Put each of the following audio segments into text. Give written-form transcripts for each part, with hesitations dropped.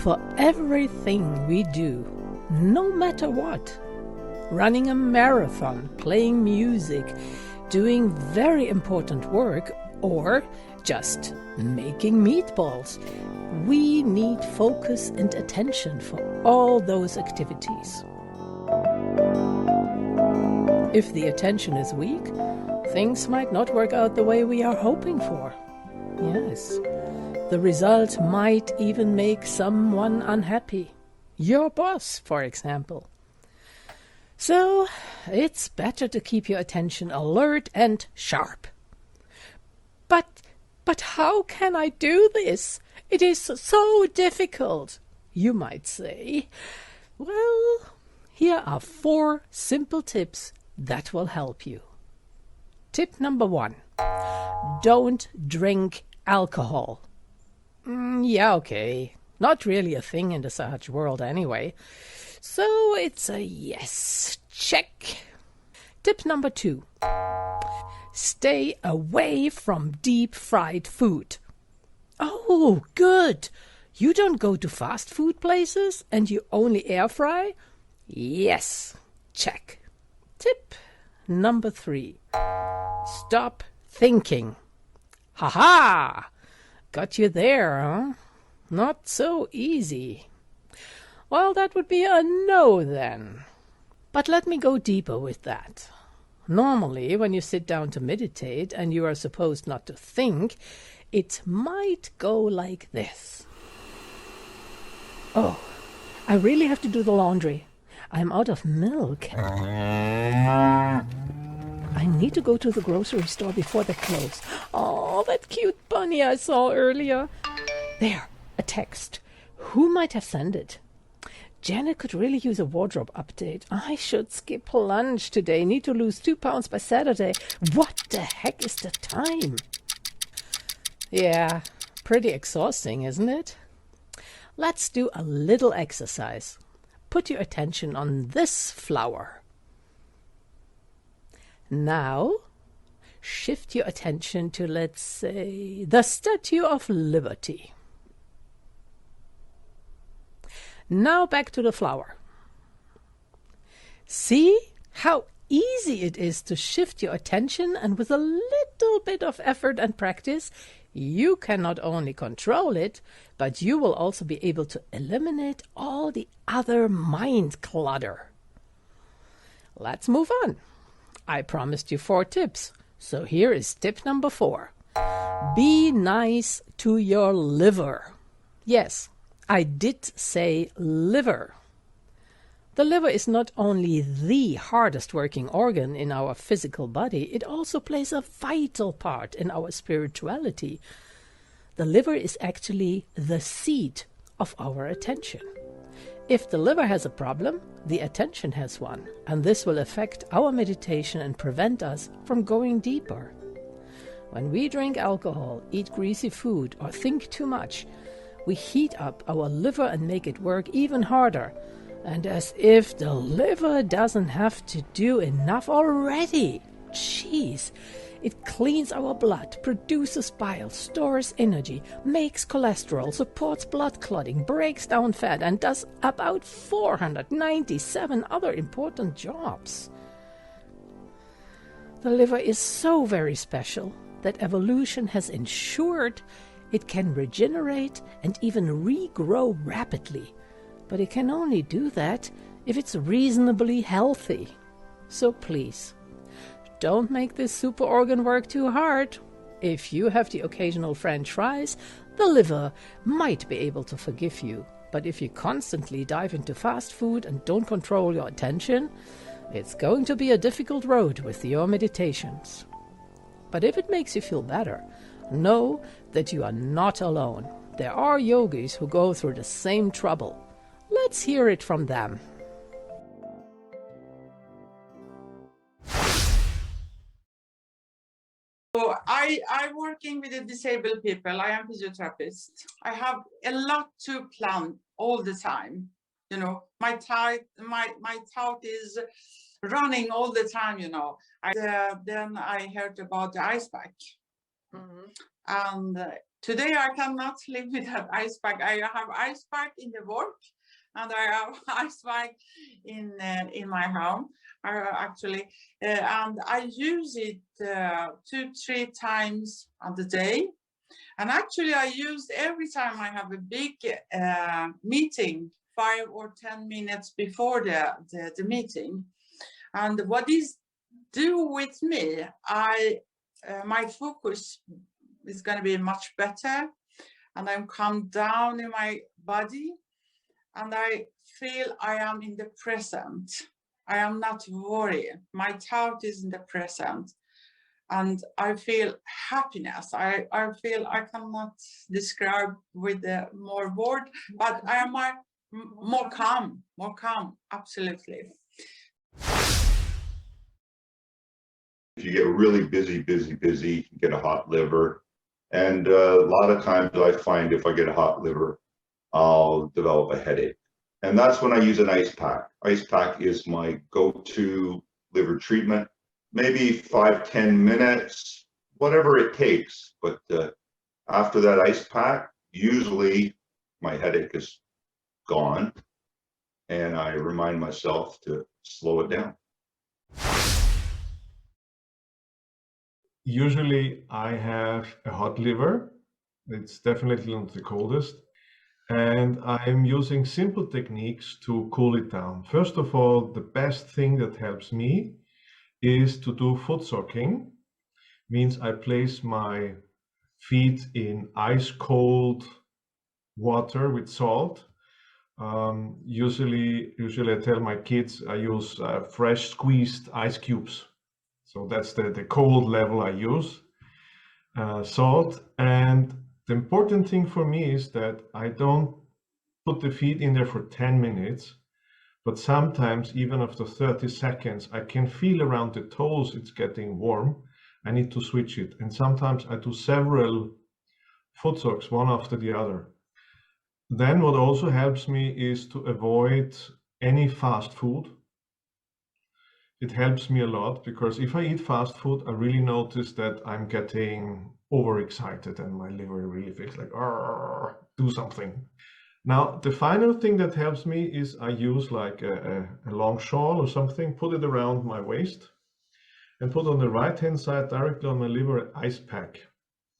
For everything we do, no matter what, running a marathon, playing music, doing very important work, or just making meatballs, we need focus and attention for all those activities. If the attention is weak, things might not work out the way we are hoping for. Yes, the result might even make someone unhappy. Your boss, for example. So, it's better to keep your attention alert and sharp. But how can I do this? It is so difficult, you might say. Well, here are 4 simple tips that will help you. Tip number 1. Don't drink alcohol. Yeah, okay. Not really a thing in the Sahaj world anyway. So it's a yes. Check. Tip number 2. Stay away from deep-fried food. Oh, good. You don't go to fast food places and you only air fry? Yes. Check. Tip number 3. Stop thinking. Ha-ha! Got you there, huh? Not so easy. Well, that would be a no then. But let me go deeper with that. Normally, when you sit down to meditate and you are supposed not to think, it might go like this. Oh, I really have to do the laundry. I'm out of milk. I need to go to the grocery store before they close. Oh, that cute bunny I saw earlier. There, a text. Who might have sent it? Janet could really use a wardrobe update. I should skip lunch today. Need to lose 2 pounds by Saturday. What the heck is the time? Yeah, pretty exhausting, isn't it? Let's do a little exercise. Put your attention on this flower. Now, shift your attention to, let's say, the Statue of Liberty. Now back to the flower. See how easy it is to shift your attention, and with a little bit of effort and practice, you can not only control it, but you will also be able to eliminate all the other mind clutter. Let's move on. I promised you 4 tips, so here is tip number 4. Be nice to your liver. Yes, I did say liver. The liver is not only the hardest working organ in our physical body, it also plays a vital part in our spirituality. The liver is actually the seat of our attention. If the liver has a problem, the attention has one, and this will affect our meditation and prevent us from going deeper. When we drink alcohol, eat greasy food, or think too much, we heat up our liver and make it work even harder. And as if the liver doesn't have to do enough already. Jeez, it cleans our blood, produces bile, stores energy, makes cholesterol, supports blood clotting, breaks down fat, and does about 497 other important jobs. The liver is so very special that evolution has ensured it can regenerate and even regrow rapidly. But it can only do that if it's reasonably healthy. So please, don't make this super organ work too hard. If you have the occasional French fries, the liver might be able to forgive you. But if you constantly dive into fast food and don't control your attention, it's going to be a difficult road with your meditations. But if it makes you feel better, know that you are not alone. There are yogis who go through the same trouble. Let's hear it from them. So I'm working with the disabled people. I am physiotherapist. I have a lot to plan all the time. You know, my thought is running all the time, you know. Then I heard about the ice pack. And today I cannot live without ice pack. I have ice pack in the work, and I have ice pack in my home. Actually, and I use it 2-3 times on the day. And actually, I use every time I have a big meeting, 5 or 10 minutes before the meeting. And what is do with me? My focus is going to be much better, and I'm calm down in my body, and I feel I am in the present. I am not worried. My thought is in the present, and I feel happiness. I feel I cannot describe with more word, but I am more calm, absolutely. If you get really busy, you get a hot liver. And a lot of times I find if I get a hot liver, I'll develop a headache. And that's when I use an ice pack. Ice pack is my go-to liver treatment. Maybe 5-10 minutes, whatever it takes. But after that ice pack, usually my headache is gone. And I remind myself to slow it down. Usually I have a hot liver. It's definitely not the coldest. And I'm using simple techniques to cool it down. First of all, the best thing that helps me is to do foot soaking. Means I place my feet in ice cold water with salt. Usually I tell my kids I use fresh squeezed ice cubes. So that's the cold level I use, salt. And the important thing for me is that I don't put the feet in there for 10 minutes, but sometimes even after 30 seconds, I can feel around the toes it's getting warm. I need to switch it. And sometimes I do several foot soaks, one after the other. Then what also helps me is to avoid any fast food. It helps me a lot because if I eat fast food, I really notice that I'm getting overexcited and my liver really feels like, do something. Now, the final thing that helps me is I use like a long shawl or something, put it around my waist and put on the right-hand side directly on my liver an ice pack.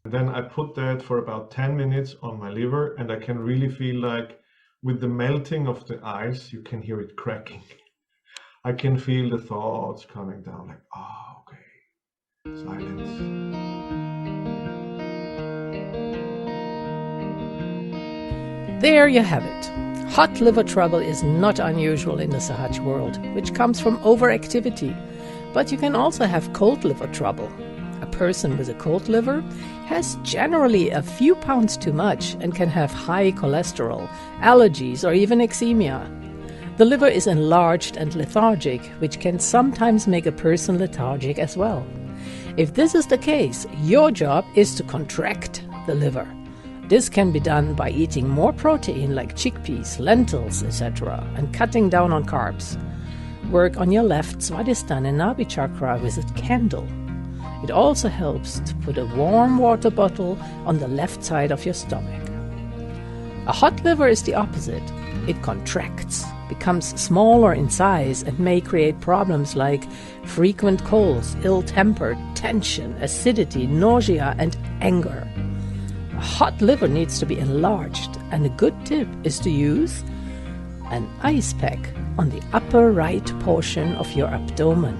And then I put that for about 10 minutes on my liver, and I can really feel like with the melting of the ice, you can hear it cracking. I can feel the thoughts coming down like, okay, silence. There you have it. Hot liver trouble is not unusual in the Sahaj world, which comes from overactivity. But you can also have cold liver trouble. A person with a cold liver has generally a few pounds too much and can have high cholesterol, allergies, or even eczema. The liver is enlarged and lethargic, which can sometimes make a person lethargic as well. If this is the case, your job is to contract the liver. This can be done by eating more protein like chickpeas, lentils, etc., and cutting down on carbs. Work on your left Svadhisthana and Nabi chakra with a candle. It also helps to put a warm water bottle on the left side of your stomach. A hot liver is the opposite. It contracts, becomes smaller in size, and may create problems like frequent colds, ill-temper, tension, acidity, nausea, and anger. A hot liver needs to be enlarged, and a good tip is to use an ice pack on the upper right portion of your abdomen,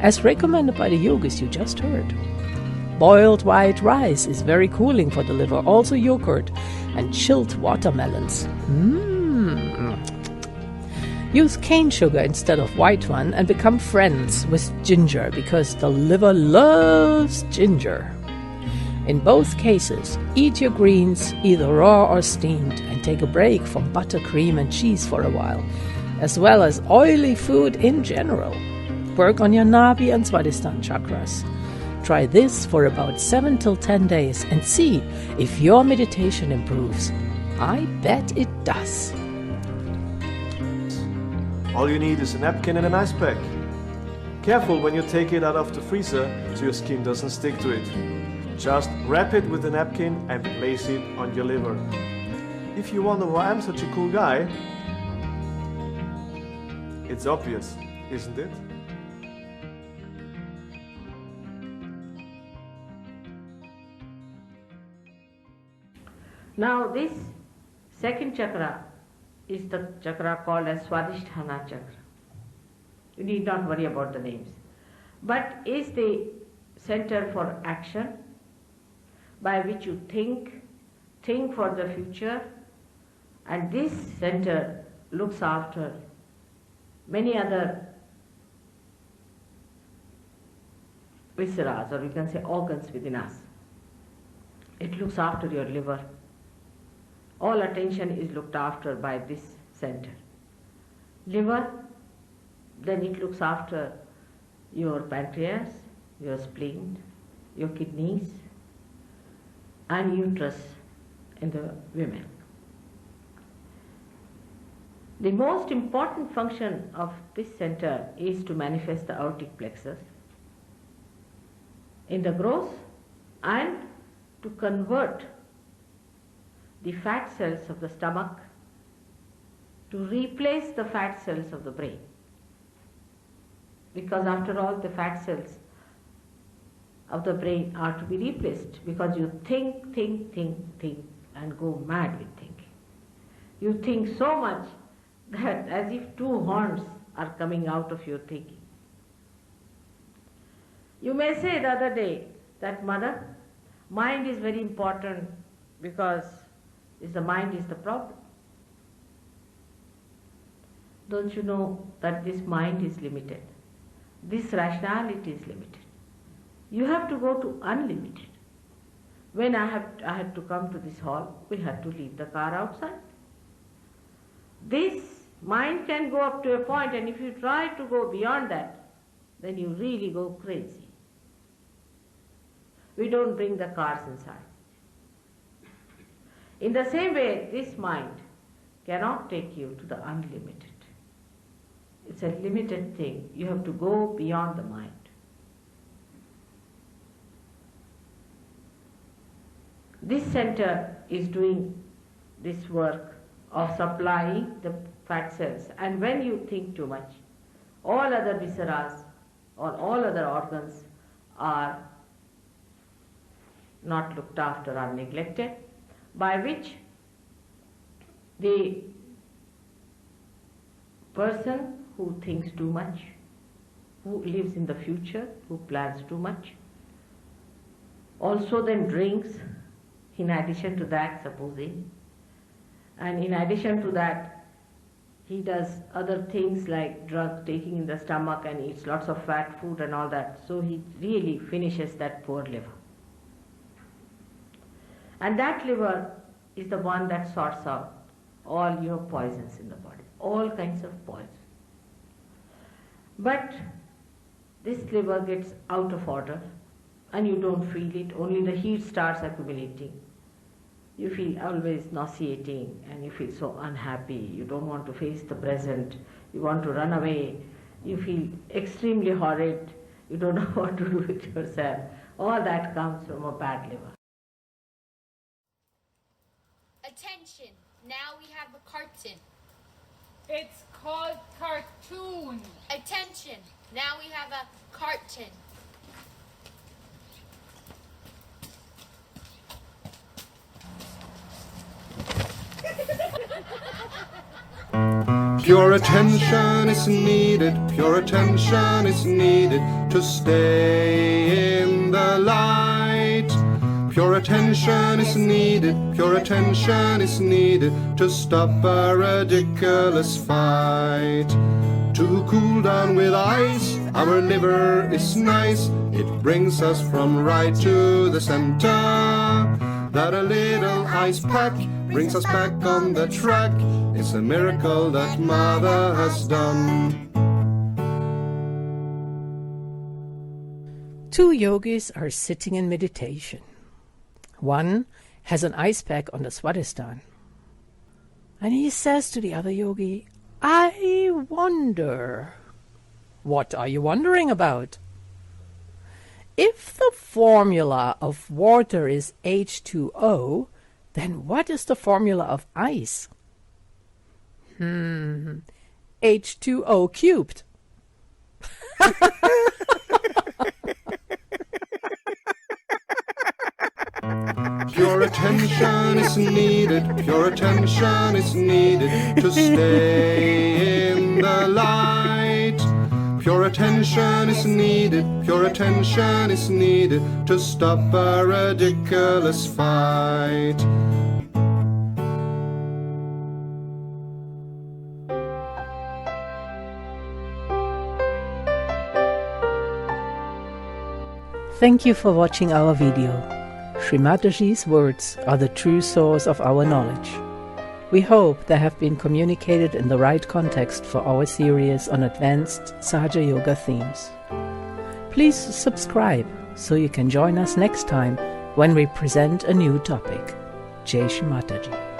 as recommended by the yogis you just heard. Boiled white rice is very cooling for the liver, also yogurt and chilled watermelons. Use cane sugar instead of white one and become friends with ginger because the liver loves ginger. In both cases, eat your greens either raw or steamed and take a break from butter, cream and cheese for a while, as well as oily food in general. Work on your Nabi and Svadhisthana chakras. Try this for about 7 till 10 days and see if your meditation improves. I bet it does. All you need is a napkin and an ice pack. Careful when you take it out of the freezer so your skin doesn't stick to it. Just wrap it with a napkin and place it on your liver. If you wonder why I'm such a cool guy, it's obvious, isn't it? Now this second chakra is the chakra called as Swadhisthana chakra. You need not worry about the names. But is the center for action by which you think for the future, and this center looks after many other visceras, or we can say organs within us. It looks after your liver. All attention is looked after by this center. Liver, then it looks after your pancreas, your spleen, your kidneys, and uterus in the women. The most important function of this center is to manifest the aortic plexus in the gross and to convert the fat cells of the stomach to replace the fat cells of the brain. Because after all, the fat cells of the brain are to be replaced, because you think and go mad with thinking. You think so much that as if two horns are coming out of your thinking. You may say the other day that, Mother, mind is very important because the mind is the problem. Don't you know that this mind is limited? This rationality is limited. You have to go to unlimited. When I had to come to this hall, we had to leave the car outside. This mind can go up to a point, and if you try to go beyond that, then you really go crazy. We don't bring the cars inside. In the same way, this mind cannot take you to the unlimited. It's a limited thing. You have to go beyond the mind. This center is doing this work of supplying the fat cells, and when you think too much, all other visceras or all other organs are not looked after or neglected, by which the person who thinks too much, who lives in the future, who plans too much, also then drinks, in addition to that, supposing, and in addition to that, he does other things like drug taking in the stomach and eats lots of fat food and all that, so he really finishes that poor liver. And that liver is the one that sorts out all your poisons in the body, all kinds of poison. But this liver gets out of order and you don't feel it, only the heat starts accumulating. You feel always nauseating and you feel so unhappy, you don't want to face the present, you want to run away, you feel extremely horrid, you don't know what to do with yourself. All that comes from a bad liver. Attention, now we have a carton. It's called cartoon. Attention, now we have a carton. Pure attention is needed, pure attention is needed to stay in the light. Pure attention is needed, pure attention is needed to stop a ridiculous fight. To cool down with ice, our liver is nice, it brings us from right to the center. That a little ice pack brings us back on the track, it's a miracle that Mother has done. Two yogis are sitting in meditation. One has an ice pack on the Swadhisthana. And he says to the other yogi, I wonder. What are you wondering about? If the formula of water is H2O, then what is the formula of ice? H2O cubed. Pure attention is needed, pure attention is needed to stay in the light. Pure attention is needed, pure attention is needed to stop a ridiculous fight. Thank you for watching our video. Shri Mataji's words are the true source of our knowledge. We hope they have been communicated in the right context for our series on advanced Sahaja Yoga themes. Please subscribe so you can join us next time when we present a new topic. Jai Shri Mataji.